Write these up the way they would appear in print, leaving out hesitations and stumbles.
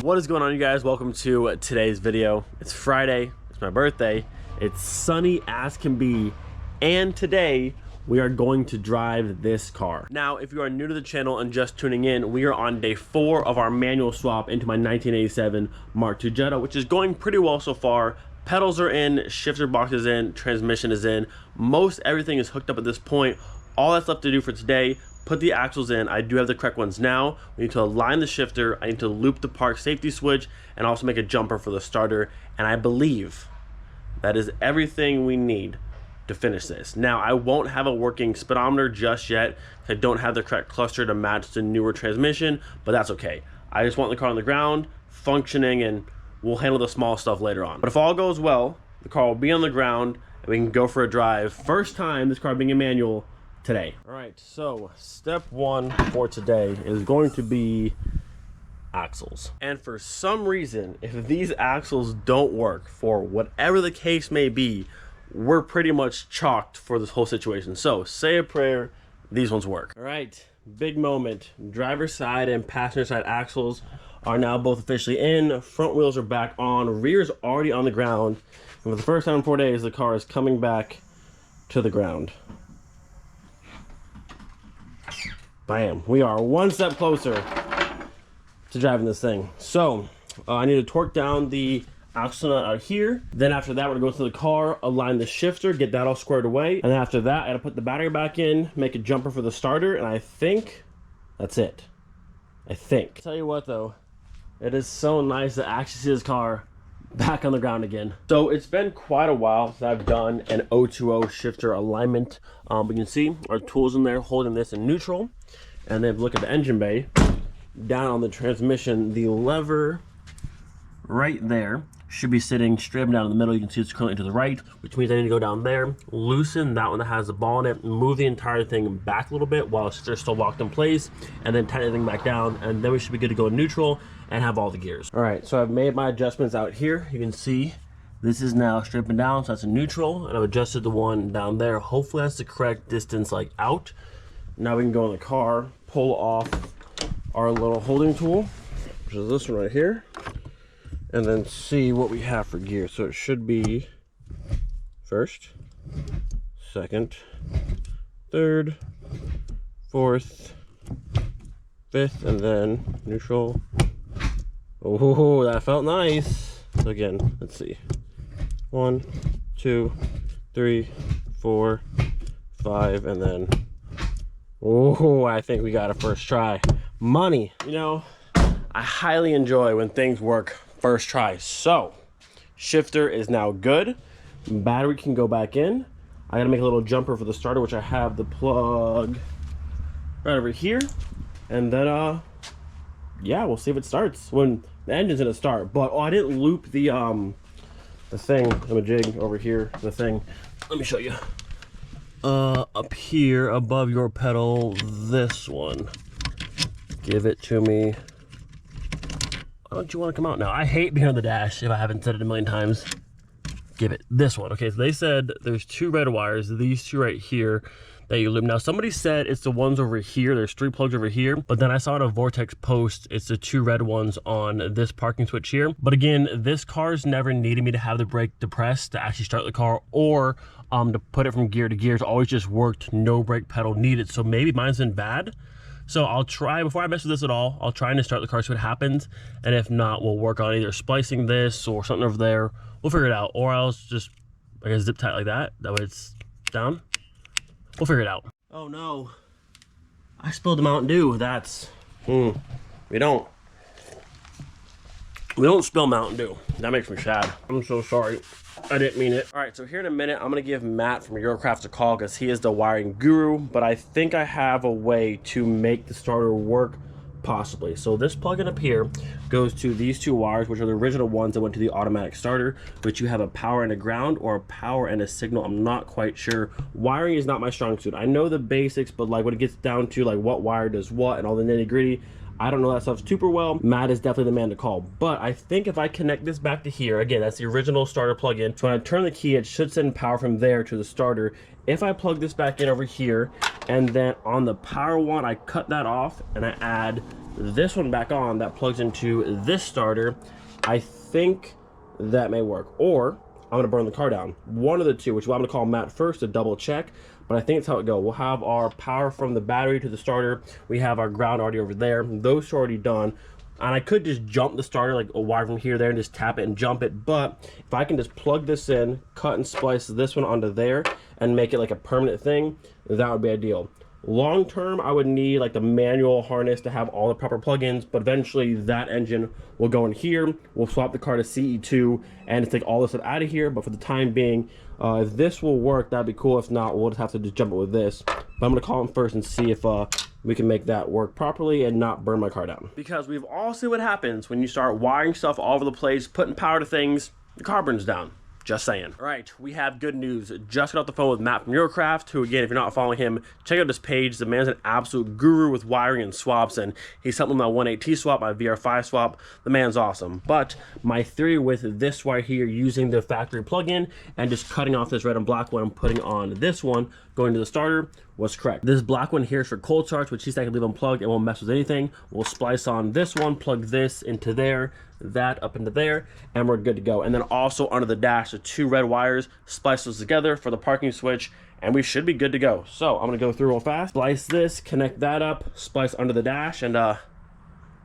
What is going on, you guys? Welcome to today's video. It's Friday, it's my birthday, it's sunny as can be, and today we are going to drive this car. Now, if you are new to the channel and just tuning in, we are on day 4 of our manual swap into my 1987 MK2 Jetta, which is going pretty well so far. Pedals are in, shifter box is in, transmission is in, most everything is hooked up at this point. All that's left to do for today, put the axles in. I do have the correct ones now. We need to align the shifter, I need to loop the park safety switch, and also make a jumper for the starter, and I believe that is everything we need to finish this. Now, I won't have a working speedometer just yet. I don't have the correct cluster to match the newer transmission, but that's okay. I just want the car on the ground, functioning, and we'll handle the small stuff later on. But if all goes well, the car will be on the ground, and we can go for a drive. First time this car being a manual today. All right, so step 1 for today is going to be axles. And for some reason, if these axles don't work, for whatever the case may be, we're pretty much chalked for this whole situation. So say a prayer, these ones work. All right, big moment. Driver's side and passenger side axles are now both officially in. Front wheels are back on. Rear's already on the ground. And for the first time in 4 days, the car is coming back to the ground. Bam, we are one step closer to driving this thing. So I need to torque down the axle nut out here. Then after that, we're gonna go to the car, align the shifter, get that all squared away. And then after that, I gotta put the battery back in, make a jumper for the starter, and I think that's it. I think. Tell you what though, it is so nice to actually see this car back on the ground again. So it's been quite a while since I've done an 020 shifter alignment. We can see our tools in there holding this in neutral. And then look at the engine bay. Down on the transmission, the lever right there should be sitting straight up down in the middle. You can see it's currently to the right, which means I need to go down there, loosen that one that has the ball in it, move the entire thing back a little bit while it's still locked in place, and then tighten everything back down, and then we should be good to go in neutral and have all the gears. All right, so I've made my adjustments out here. You can see this is now stripping down, so that's in neutral, and I've adjusted the one down there. Hopefully that's the correct distance, like out. Now we can go in the car, pull off our little holding tool, which is this one right here, and then see what we have for gear. So it should be first, second, third, fourth, fifth, and then neutral. Oh, that felt nice. So again, let's see. 1, 2, 3, 4, 5, and then oh, I think we got a first try. Money. You know, I highly enjoy when things work first try. So, shifter is now good. Battery can go back in. I gotta make a little jumper for the starter, which I have the plug right over here. And then, yeah, we'll see if it starts when the engine's gonna start. But, oh, I didn't loop the thing. I'm a jig over here, the thing. Let me show you. Up here above your pedal, this one. Give it to me. Why don't you want to come out now? I hate being on the dash if I haven't said it a million times. Give it this one. Okay, so they said there's 2 red wires, these 2 right here that you loop. Now somebody said it's the ones over here, there's 3 plugs over here, but then I saw in a Vortex post it's the 2 red ones on this parking switch here. But again, this car's never needed me to have the brake depressed to actually start the car, or to put it from gear to gear. It's always just worked, no brake pedal needed. So maybe mine's been bad. So I'll try, before I mess with this at all, I'll try and start the car, see what happens. And if not, we'll work on either splicing this or something over there. We'll figure it out. Or else just, I guess, zip tight like that. That way it's down. We'll figure it out. Oh no, I spilled the Mountain Dew. That's, we don't spill Mountain Dew. That makes me sad. I'm so sorry. I didn't mean it. All right, so here in a minute, I'm gonna give Matt from Eurocraft a call because he is the wiring guru, but I think I have a way to make the starter work, possibly. So this plug-in up here goes to these 2 wires, which are the original ones that went to the automatic starter, which you have a power and a ground, or a power and a signal. I'm not quite sure. Wiring is not my strong suit. I know the basics, but like when it gets down to like what wire does what and all the nitty-gritty, I don't know that stuff super well. Matt is definitely the man to call. But I think if I connect this back to here, again, that's the original starter plug-in. So when I turn the key, it should send power from there to the starter. If I plug this back in over here, and then on the power one, I cut that off and I add this one back on that plugs into this starter, I think that may work. Or I'm gonna burn the car down. One of the two, which I'm gonna call Matt first to double check, but I think it's how it goes. We'll have our power from the battery to the starter. We have our ground already over there. Those are already done. And I could just jump the starter, like a wire from here there, and just tap it and jump it. But if I can just plug this in, cut and splice this one onto there, and make it like a permanent thing, that would be ideal. Long term, I would need like the manual harness to have all the proper plugins, but eventually that engine will go in here. We'll swap the car to CE2 and take all this out of here. But for the time being, if this will work, that'd be cool. If not, we'll just have to just jump it with this. But I'm gonna call him first and see if we can make that work properly and not burn my car down. Because we've all seen what happens when you start wiring stuff all over the place, putting power to things, the car burns down. Just saying. All right, we have good news. Just got off the phone with Matt from Eurocraft, who, again, if you're not following him, check out his page. The man's an absolute guru with wiring and swaps, and he's helping my 180 swap, my VR5 swap. The man's awesome. But my theory with this right here, using the factory plug-in and just cutting off this red and black one and putting on this one, going to the starter, was correct. This black one here is for cold starts, which I can leave unplugged. It won't mess with anything. We'll splice on this one, plug this into there, that up into there, and we're good to go. And then also under the dash, the two red wires, splice those together for the parking switch, and we should be good to go. So I'm gonna go through real fast, splice this, connect that up, splice under the dash, and we're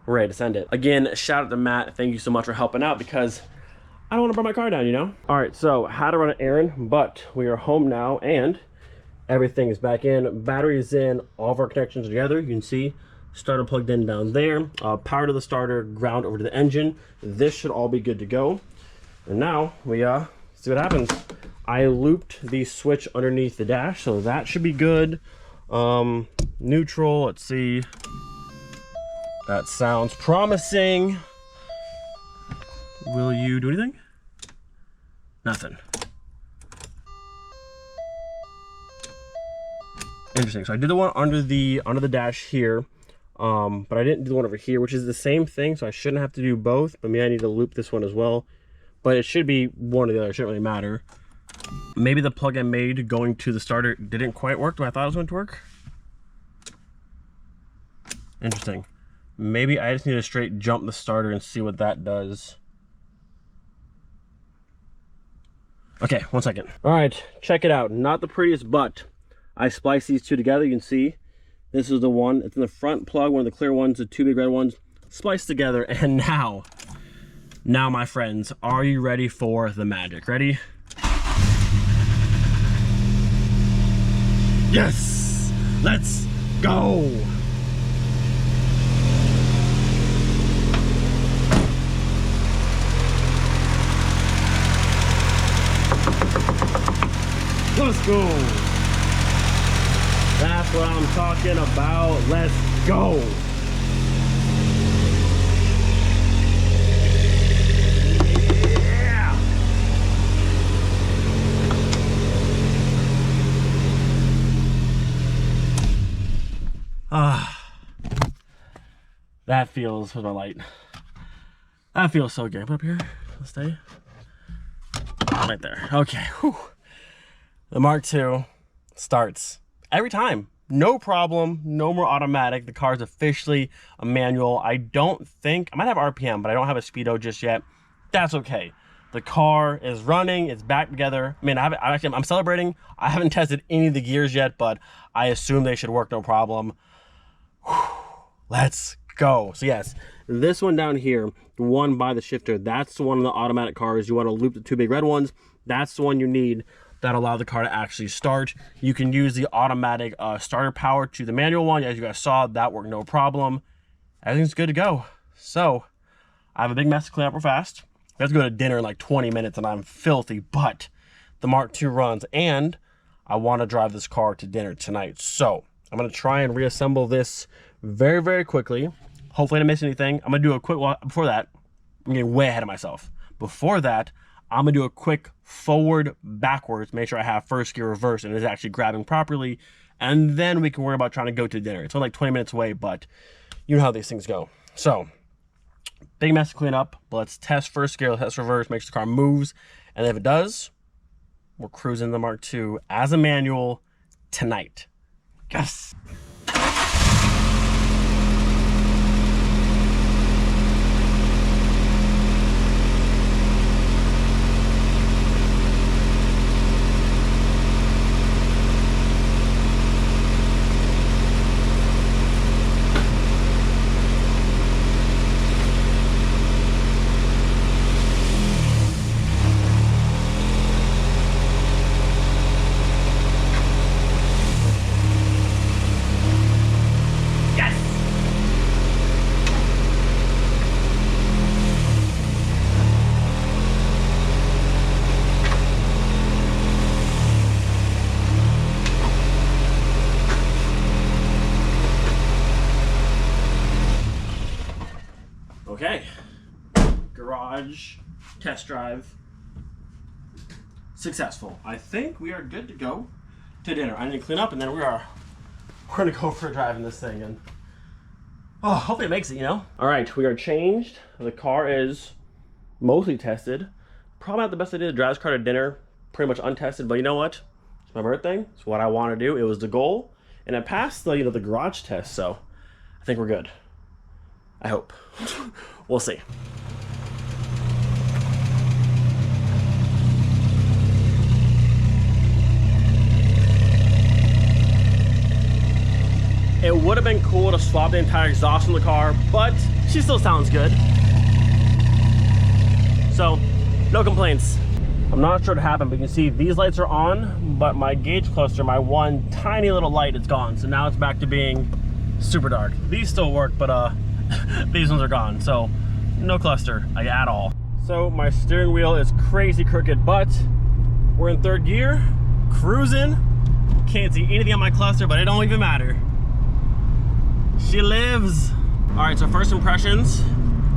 ready to send it. Again, shout out to Matt. Thank you so much for helping out, because I don't want to burn my car down, you know? All right, so had to run an errand, but we are home now, and everything is back in. Battery is in, all of our connections are together. You can see starter plugged in down there, power to the starter, ground over to the engine. This should all be good to go. And now we see what happens. I looped the switch underneath the dash, so that should be good. Neutral, let's see. That sounds promising. Will you do anything? Nothing. Interesting. So I did the one under the dash here, but I didn't do the one over here, which is the same thing. So I shouldn't have to do both, but maybe I need to loop this one as well. But it should be one or the other. It shouldn't really matter. Maybe the plug I made going to the starter didn't quite work the way I thought it was going to work. Interesting. Maybe I just need to straight jump the starter and see what that does. Okay, 1 second. All right, check it out. Not the prettiest, but I spliced these two together. You can see this is the one. It's in the front plug, one of the clear ones, the two big red ones, spliced together. And now, my friends, are you ready for the magic? Ready? Yes! Let's go! Let's go! That's what I'm talking about. Let's go! Yeah! That feels, with my light. That feels so good. Put up here. Let's stay. Right there. Okay. Whew. The Mark II starts every time. No problem. No more automatic. The car is officially a manual. I don't think, I might have RPM, but I don't have a speedo just yet. That's okay. The car is running. It's back together. I mean, I'm celebrating. I haven't tested any of the gears yet, but I assume they should work no problem. Whew. Let's go. So yes, this one down here, the one by the shifter, that's the one in the automatic cars. You want to loop the two big red ones. That's the one you need that allow the car to actually start. You can use the automatic starter power to the manual one. As you guys saw, that worked no problem. Everything's good to go. So I have a big mess to clean up real fast. We have to go to dinner in like 20 minutes and I'm filthy, but the Mark II runs and I want to drive this car to dinner tonight. So I'm going to try and reassemble this very, very quickly. Hopefully I didn't miss anything. I'm going to do a quick, before that, I'm getting way ahead of myself. Before that, I'm gonna do a quick forward, backwards, make sure I have first gear reverse and it's actually grabbing properly. And then we can worry about trying to go to dinner. It's only like 20 minutes away, but you know how these things go. So, big mess to clean up, but let's test first gear, let's test reverse, make sure the car moves. And if it does, we're cruising the Mark II as a manual tonight. Yes. Okay, garage test drive successful. I think we are good to go to dinner. I need to clean up and then we're gonna go for a drive in this thing and hopefully it makes it, you know? All right, we are changed. The car is mostly tested. Probably not the best idea to drive this car to dinner, pretty much untested, but you know what? It's my birthday. It's what I want to do. It was the goal, and I passed the, you know, the garage test, so I think we're good. I hope. We'll see. It would have been cool to swap the entire exhaust in the car, but she still sounds good. So, no complaints. I'm not sure what happened, but you can see these lights are on, but my gauge cluster, my one tiny little light, is gone. So now it's back to being super dark. These still work, but these ones are gone. So no cluster like, at all. So my steering wheel is crazy crooked, but we're in third gear, cruising. Can't see anything on my cluster, but it don't even matter. She lives. All right, so first impressions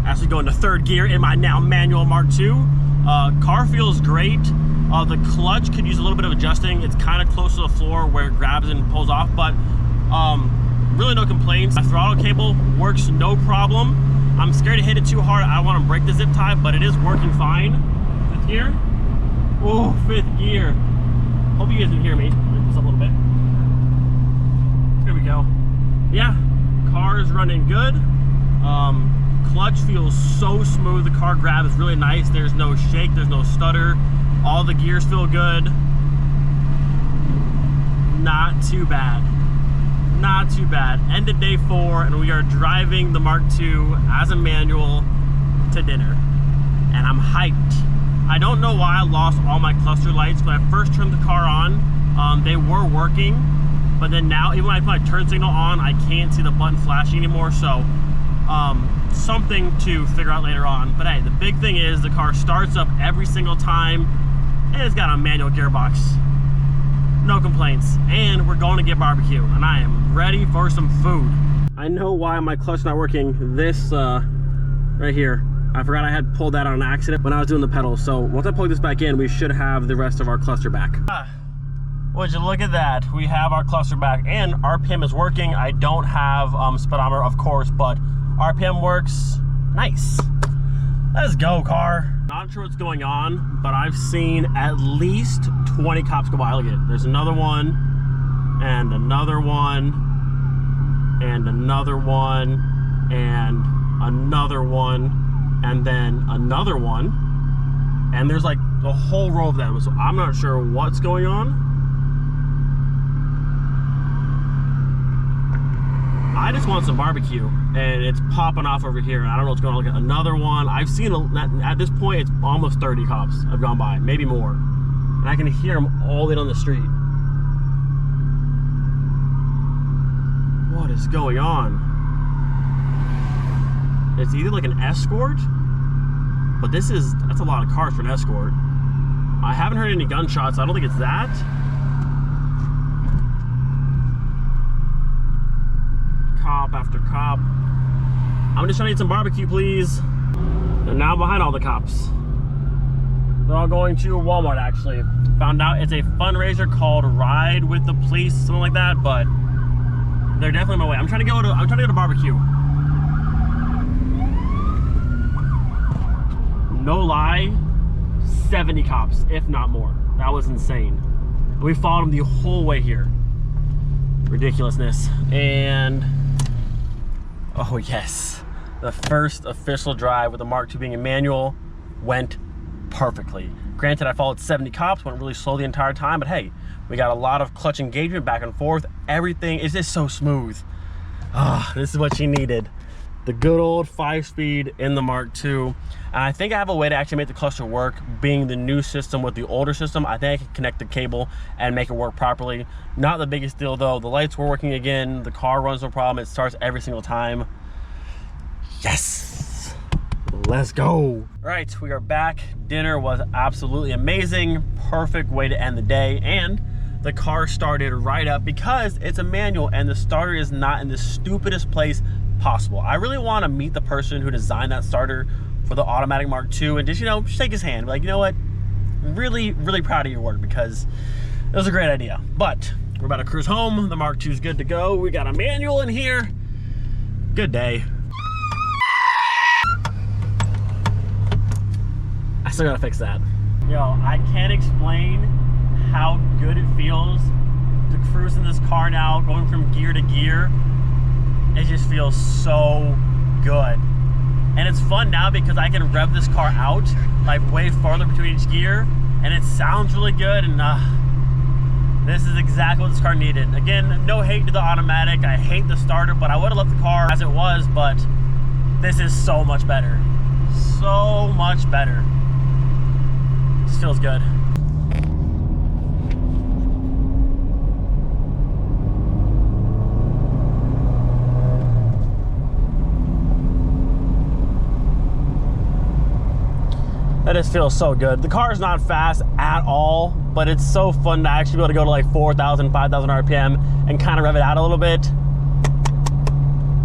as we go into third gear in my now manual Mark II. Car feels great. The clutch could use a little bit of adjusting. It's kind of close to the floor where it grabs and pulls off, but really no complaints. My throttle cable works no problem. I'm scared to hit it too hard. I don't want to break the zip tie, but it is working fine. Fifth gear. Oh, fifth gear. Hope you guys can hear me. Bring this up a little bit. Here we go. Yeah, car is running good. Clutch feels so smooth. The car grab is really nice. There's no shake, there's no stutter. All the gears feel good. Not too bad. Not too bad. End of day 4, and we are driving the Mark II as a manual to dinner. And I'm hyped. I don't know why I lost all my cluster lights. When I first turned the car on, they were working. But then now, even when I put my turn signal on, I can't see the button flashing anymore. So, something to figure out later on. But hey, the big thing is the car starts up every single time, and it's got a manual gearbox. No complaints. And we're going to get barbecue, and I am ready for some food. I know why my clutch not working. This right here, I forgot I had pulled that on an accident when I was doing the pedals. So once I plug this back in, we should have the rest of our cluster back. Would you look at that? We have our cluster back, and RPM is working. I don't have speedometer, of course, but RPM works. Nice. Let's go, car. Not sure what's going on, but I've seen at least 20 cops go by. Look at it. There's another one, and another one, and another one, and another one, and then another one. And there's like a whole row of them, so I'm not sure what's going on. I just want some barbecue, and it's popping off over here. I don't know what's going on. Look at another one. I've seen, at this point, it's almost 30 cops have gone by, maybe more. And I can hear them all in on the street. What is going on? It's either like an escort, but that's a lot of cars for an escort. I haven't heard any gunshots. I don't think it's that. Cop after cop. I'm just trying to eat some barbecue, please. And now I'm behind all the cops. They're all going to Walmart, actually. Found out it's a fundraiser called Ride with the Police, something like that, but they're definitely on my way. I'm trying to go to barbecue. No lie, 70 cops, if not more. That was insane. We followed them the whole way here. Ridiculousness. And oh yes, the first official drive with the Mark II being a manual went perfectly. Granted, I followed 70 cops, went really slow the entire time, but hey, we got a lot of clutch engagement back and forth. Everything is just so smooth. This is what she needed. The good old 5-speed in the Mark II. And I think I have a way to actually make the cluster work. Being the new system with the older system, I think I can connect the cable and make it work properly. Not the biggest deal though. The lights were working again. The car runs no problem. It starts every single time. Yes, let's go. All right, we are back. Dinner was absolutely amazing. Perfect way to end the day. And the car started right up because it's a manual and the starter is not in the stupidest place possible. I really want to meet the person who designed that starter for the automatic Mark II and just, you know, shake his hand. Be like, you know what? I'm really, really proud of your work because it was a great idea. But we're about to cruise home. The Mark II is good to go. We got a manual in here. Good day. I still gotta fix that. Yo, I can't explain how good it feels to cruise in this car now, going from gear to gear. It just feels so good. And it's fun now because I can rev this car out like way farther between each gear and it sounds really good, and this is exactly what this car needed. Again, no hate to the automatic. I hate the starter, but I would have left the car as it was, but this is so much better. So much better. This feels good. That just feels so good. The car is not fast at all, but it's so fun to actually be able to go to like 4,000, 5,000 RPM and kind of rev it out a little bit.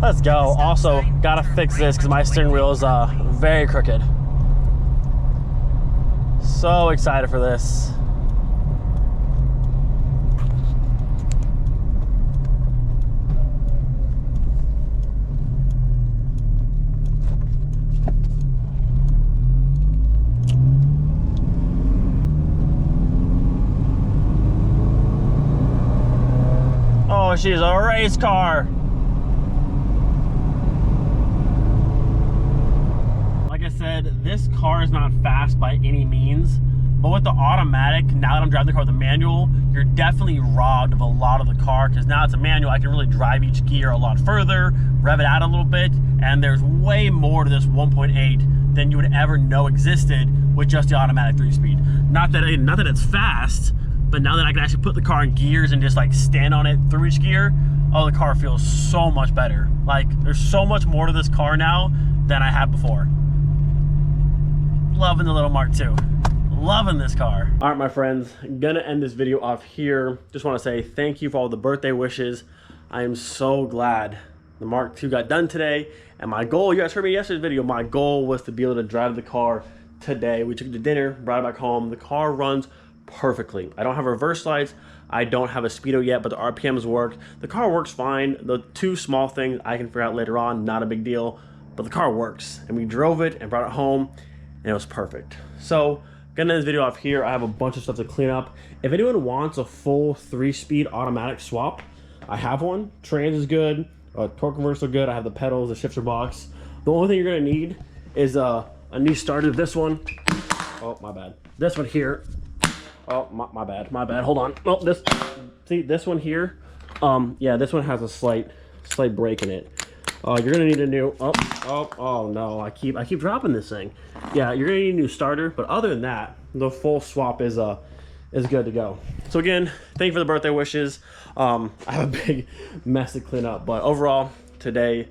Let's go. Also, gotta fix this because my steering wheel is very crooked. So excited for this. Oh, she's a race car. Like I said, this car is not fast by any means, but with the automatic, now that I'm driving the car with a manual, you're definitely robbed of a lot of the car because now it's a manual. I can really drive each gear a lot further, rev it out a little bit, and there's way more to this 1.8 than you would ever know existed with just the automatic 3-speed. Not that it's fast, but now that I can actually put the car in gears and just like stand on it through each gear, oh, the car feels so much better. Like, there's so much more to this car now than I had before. Loving the little Mark II. Loving this car. All right, my friends, gonna end this video off here. Just want to say thank you for all the birthday wishes. I am so glad the Mark II got done today. And my goal, you guys heard me yesterday's video, my goal was to be able to drive the car today. We took it to dinner, brought it back home. The car runs perfectly. I don't have reverse lights. I don't have a speedo yet, but the RPMs work. The car works fine. The two small things I can figure out later on, not a big deal, but the car works. And we drove it and brought it home and it was perfect. So, gonna end this video off here. I have a bunch of stuff to clean up. If anyone wants a full 3-speed automatic swap, I have one. Trans is good. Torque converter is good. I have the pedals, the shifter box. The only thing you're gonna need is a new starter. This one. Oh, my bad. This one here. Oh, my bad. Hold on. Oh, this one here. Yeah, this one has a slight break in it. You're gonna need a new. Oh no! I keep dropping this thing. Yeah, you're gonna need a new starter. But other than that, the full swap is good to go. So again, thank you for the birthday wishes. I have a big mess to clean up, but overall, today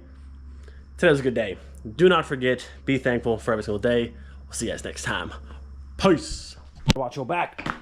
was a good day. Do not forget, be thankful for every single day. We'll see you guys next time. Peace. Watch your back.